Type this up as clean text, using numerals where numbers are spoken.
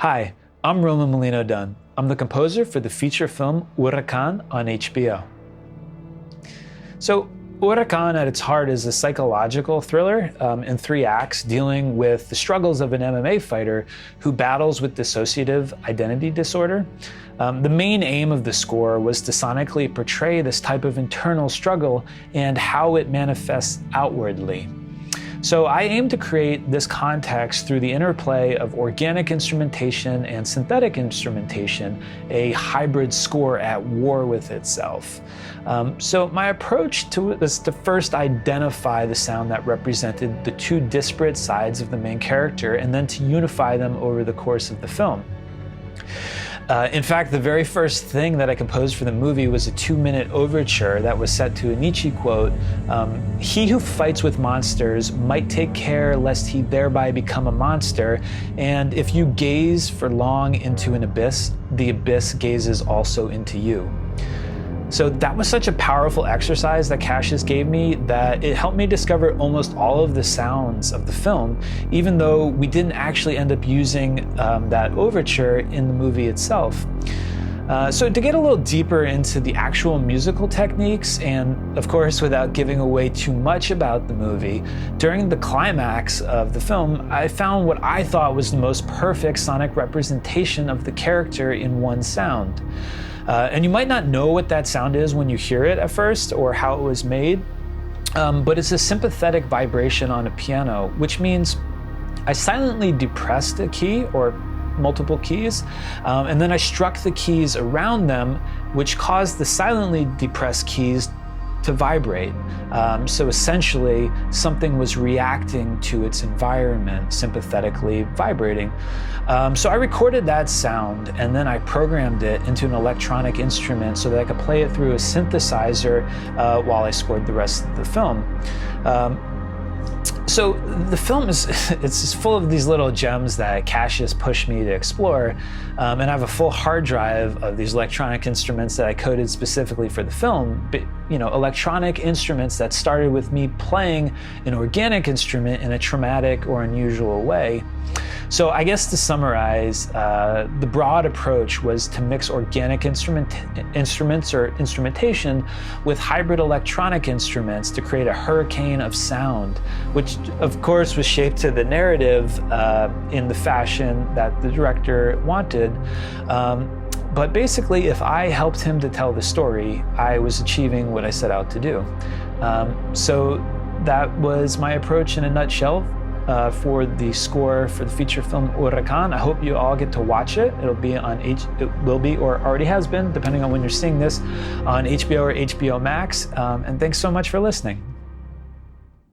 Hi, I'm Molino Dunn. I'm the composer for the feature film Huracán on HBO. So, Huracán at its heart is a psychological thriller in 3 acts dealing with the struggles of an MMA fighter who battles with dissociative identity disorder. The main aim of the score was to sonically portray this type of internal struggle and how it manifests outwardly. So I aim to create this context through the interplay of organic instrumentation and synthetic instrumentation, a hybrid score at war with itself. So my approach to it was to first identify the sound that represented the 2 disparate sides of the main character and then to unify them over the course of the film. In fact, the very first thing that I composed for the movie was a 2-minute overture that was set to a Nietzsche quote, "He who fights with monsters might take care lest he thereby become a monster, and if you gaze for long into an abyss, the abyss gazes also into you." So that was such a powerful exercise that Cassius gave me that it helped me discover almost all of the sounds of the film, even though we didn't actually end up using that overture in the movie itself. So to get a little deeper into the actual musical techniques, and of course without giving away too much about the movie, during the climax of the film, I found what I thought was the most perfect sonic representation of the character in one sound. And you might not know what that sound is when you hear it at first or how it was made, but it's a sympathetic vibration on a piano, which means I silently depressed a key or multiple keys, and then I struck the keys around them, which caused the silently depressed keys to vibrate. So essentially, something was reacting to its environment, sympathetically vibrating. So I recorded that sound and then I programmed it into an electronic instrument so that I could play it through a synthesizer while I scored the rest of the film. So the film it's full of these little gems that Cassius pushed me to explore, and I have a full hard drive of these electronic instruments that I coded specifically for the film. But, electronic instruments that started with me playing an organic instrument in a traumatic or unusual way. So I guess to summarize, the broad approach was to mix organic instruments or instrumentation with hybrid electronic instruments to create a hurricane of sound, which of course was shaped to the narrative in the fashion that the director wanted. But basically, if I helped him to tell the story, I was achieving what I set out to do. So that was my approach in a nutshell. For the score for the feature film Huracán. I hope you all get to watch it. It will be or already has been, depending on when you're seeing this, on HBO or HBO Max. And thanks so much for listening.